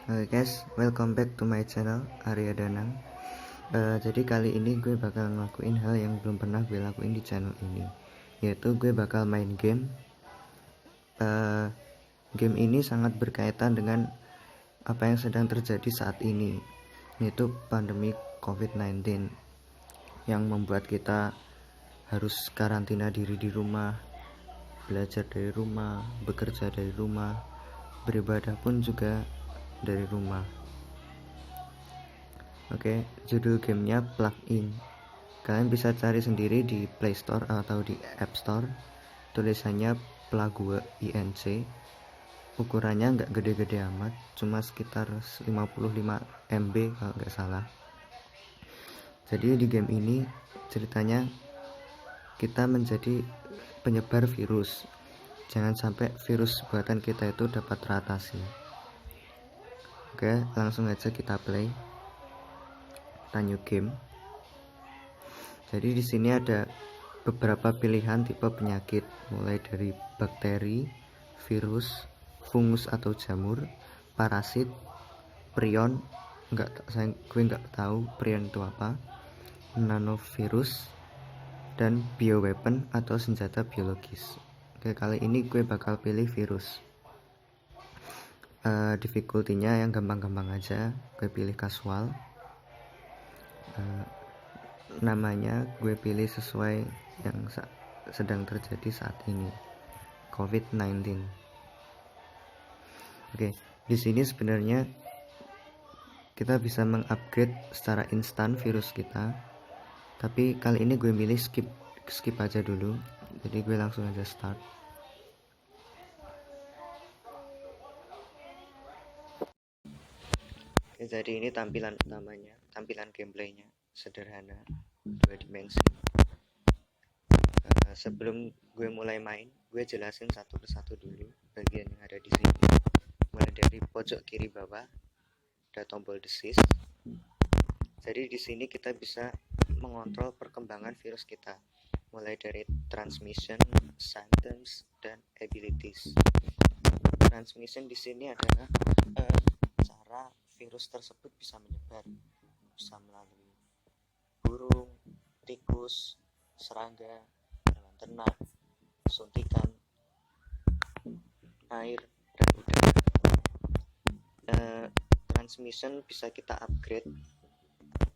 Oke guys, welcome back to my channel Arya Danang. Jadi kali ini gue bakal ngelakuin hal yang belum pernah gue lakuin di channel ini, yaitu gue bakal main game. Game ini sangat berkaitan dengan apa yang sedang terjadi saat ini, yaitu pandemi COVID-19 yang membuat kita harus karantina diri di rumah, belajar dari rumah, bekerja dari rumah, beribadah pun juga dari rumah. Oke, judul gamenya Plug-in. Kalian bisa cari sendiri di Play Store atau di App Store. Tulisannya Plague INC. Ukurannya nggak gede-gede amat, cuma sekitar 55 MB kalau nggak salah. Jadi di game ini ceritanya kita menjadi penyebar virus. Jangan sampai virus buatan kita itu dapat teratasi. Oke, langsung aja kita play. Kita new game. Jadi di sini ada beberapa pilihan tipe penyakit, mulai dari bakteri, virus, fungus atau jamur, parasit, prion, gue nggak tahu prion itu apa, nanovirus, dan bioweapon atau senjata biologis. Oke, kali ini gue bakal pilih virus. Difficulty-nya yang gampang-gampang aja, gue pilih casual. Namanya gue pilih sesuai yang sedang terjadi saat ini, COVID-19. Oke, di sini sebenarnya kita bisa mengupgrade secara instan virus kita, tapi kali ini gue milih skip aja dulu. Jadi gue langsung aja start. Oke, jadi ini tampilan utamanya, tampilan gameplaynya sederhana, 2 dimensi. Sebelum gue mulai main, gue jelasin satu persatu dulu bagian yang ada di sini. Mulai dari pojok kiri bawah ada tombol disease. Jadi di sini kita bisa mengontrol perkembangan virus kita, mulai dari transmission, symptoms, dan abilities. Transmission di sini adalah cara virus tersebut bisa menyebar, bisa melalui burung, tikus, serangga, hewan ternak, suntikan, air, dan udara. Transmission bisa kita upgrade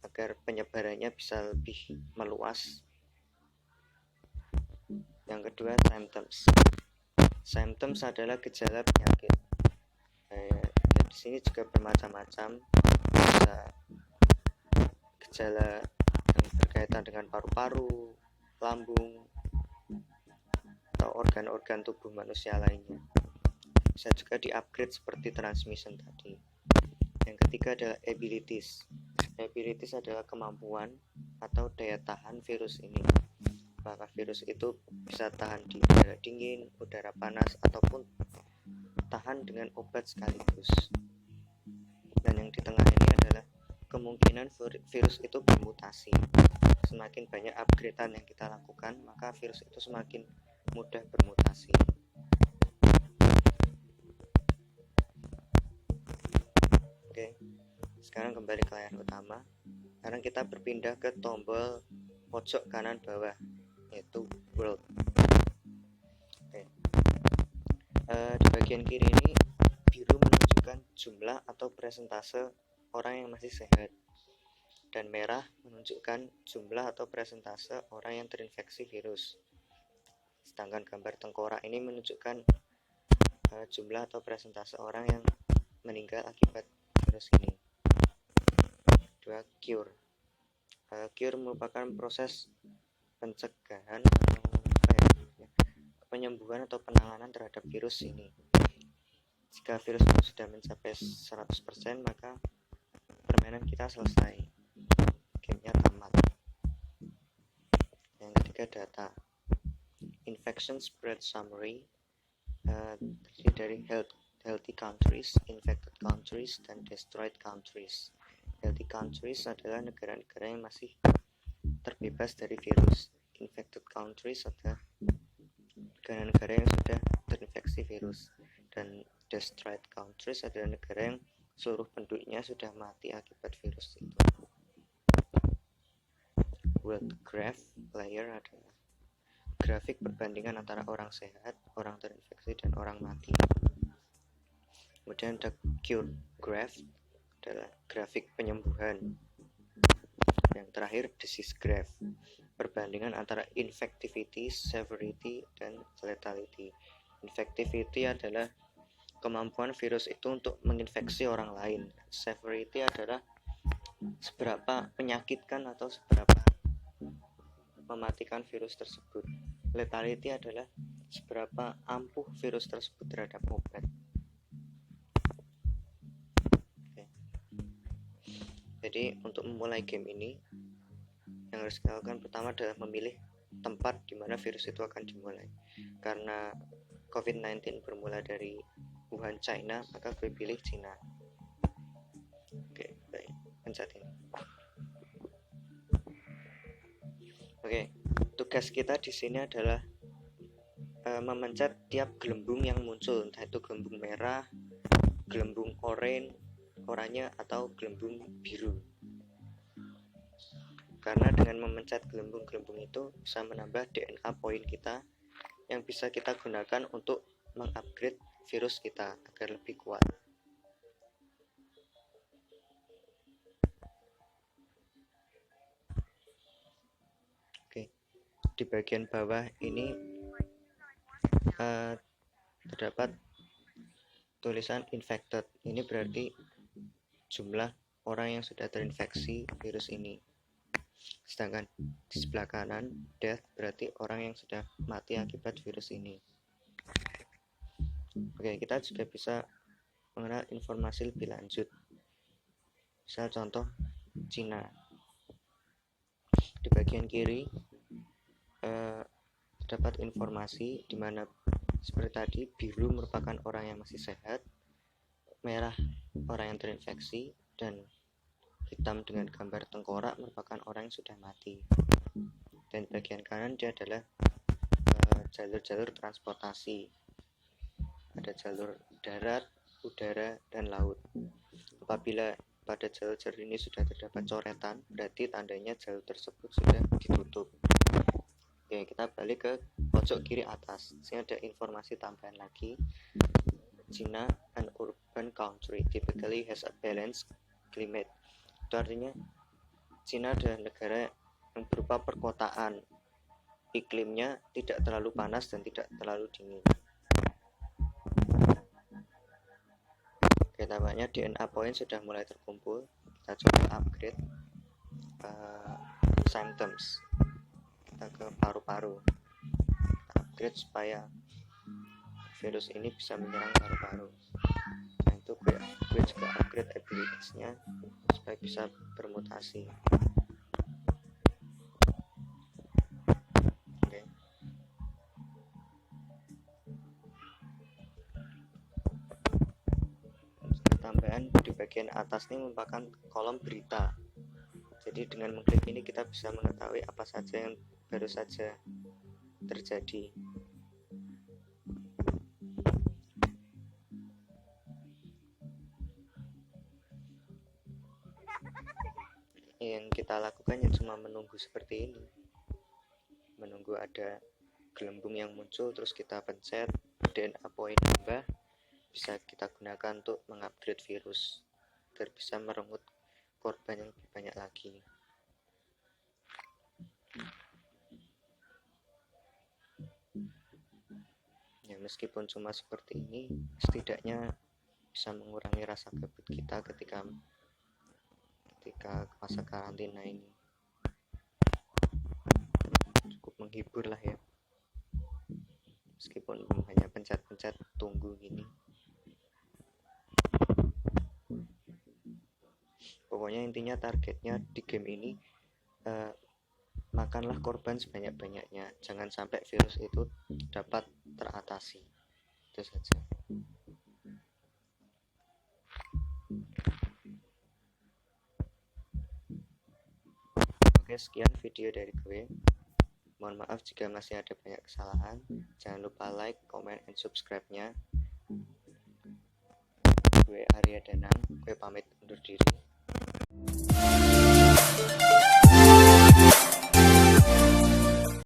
agar penyebarannya bisa lebih meluas. Yang kedua, symptoms. Symptoms adalah gejala penyakit. Di sini juga bermacam-macam. Bisa gejala yang berkaitan dengan paru-paru, lambung, atau organ-organ tubuh manusia lainnya. Bisa juga di-upgrade seperti transmission tadi. Yang ketiga adalah abilities. Abilities adalah kemampuan atau daya tahan virus ini. Apakah virus itu bisa tahan di udara dingin, udara panas, ataupun tahan dengan obat sekaligus. Dan yang di tengah ini adalah kemungkinan virus itu bermutasi. Semakin banyak upgradean yang kita lakukan, maka virus itu semakin mudah bermutasi. Oke, sekarang kembali ke layar utama. Sekarang kita berpindah ke tombol pojok kanan bawah, yaitu world. Oke. Di bagian kiri ini biru menunjukkan jumlah atau persentase orang yang masih sehat, dan merah menunjukkan jumlah atau persentase orang yang terinfeksi virus. Sedangkan gambar tengkorak ini menunjukkan jumlah atau persentase orang yang meninggal akibat virus ini. Kedua, cure. Cure merupakan proses pencegahan atau penyembuhan atau penanganan terhadap virus ini. Jika virus itu sudah mencapai 100%, maka permainan kita selesai, gamenya tamat. Yang ketiga, data. Infection spread summary, terdiri dari healthy countries, infected countries, dan destroyed countries. Healthy countries adalah negara-negara yang masih terbebas dari virus. Infected countries adalah negara-negara yang sudah terinfeksi virus, dan destroyed countries adalah negara yang seluruh penduduknya sudah mati akibat virus itu. World graph layer adalah grafik perbandingan antara orang sehat, orang terinfeksi, dan orang mati. Kemudian ada cure graph adalah grafik penyembuhan. Yang terakhir disease graph, perbandingan antara infectivity, severity, dan lethality. Infectivity adalah kemampuan virus itu untuk menginfeksi orang lain. Severity adalah seberapa menyakitkan atau seberapa mematikan virus tersebut. Lethality adalah seberapa ampuh virus tersebut terhadap obat. Oke. Jadi untuk memulai game ini, yang harus kita lakukan pertama adalah memilih tempat di mana virus itu akan dimulai. Karena COVID-19 bermula dari Wuhan, China, maka gue pilih China. Oke, baik, pencet ini. Oke, tugas kita di sini adalah memencet tiap gelembung yang muncul, entah itu gelembung merah, gelembung oranye, atau gelembung biru. Karena dengan memencet gelembung-gelembung itu bisa menambah DNA poin kita yang bisa kita gunakan untuk mengupgrade virus kita agar lebih kuat. Oke, di bagian bawah ini terdapat tulisan infected. Ini berarti jumlah orang yang sudah terinfeksi virus ini. Sedangkan di sebelah kanan death berarti orang yang sudah mati akibat virus ini. Oke, kita juga bisa mengenal informasi lebih lanjut. Misal contoh Cina. Di bagian kiri terdapat informasi di mana seperti tadi, biru merupakan orang yang masih sehat, merah orang yang terinfeksi, dan hitam dengan gambar tengkorak merupakan orang yang sudah mati. Dan bagian kanan dia adalah jalur-jalur transportasi. Ada jalur darat, udara, dan laut. Apabila pada jalur-jalur ini sudah terdapat coretan, berarti tandanya jalur tersebut sudah ditutup. Oke, kita balik ke pojok kiri atas. Sini ada informasi tambahan lagi. China, an urban country, typically has a balanced climate. Itu artinya China adalah negara yang berupa perkotaan. Iklimnya tidak terlalu panas dan tidak terlalu dingin. Oke, tampaknya DNA point sudah mulai terkumpul. Kita coba upgrade symptoms. Kita ke paru-paru. Kita upgrade supaya virus ini bisa menyerang paru-paru. Nah, itu gue juga upgrade abilities-nya supaya bisa bermutasi. Oke. Tambahan di bagian atas ini merupakan kolom berita. Jadi dengan mengklik ini kita bisa mengetahui apa saja yang baru saja terjadi. Yang kita lakukan ya cuma menunggu seperti ini, menunggu ada gelembung yang muncul, terus kita pencet DNA point nambah, bisa kita gunakan untuk mengupgrade virus agar bisa merenggut korban yang lebih banyak lagi. Ya, meskipun cuma seperti ini, setidaknya bisa mengurangi rasa gabut kita ketika masa karantina ini. Cukup menghibur lah ya, meskipun hanya pencet-pencet tunggu gini. Pokoknya intinya targetnya di game ini makanlah korban sebanyak-banyaknya, jangan sampai virus itu dapat teratasi. Itu saja. Oke, sekian video dari gue. Mohon maaf jika masih ada banyak kesalahan. Jangan lupa like, comment, and subscribe-nya. gue Arya Danang, gue pamit undur diri.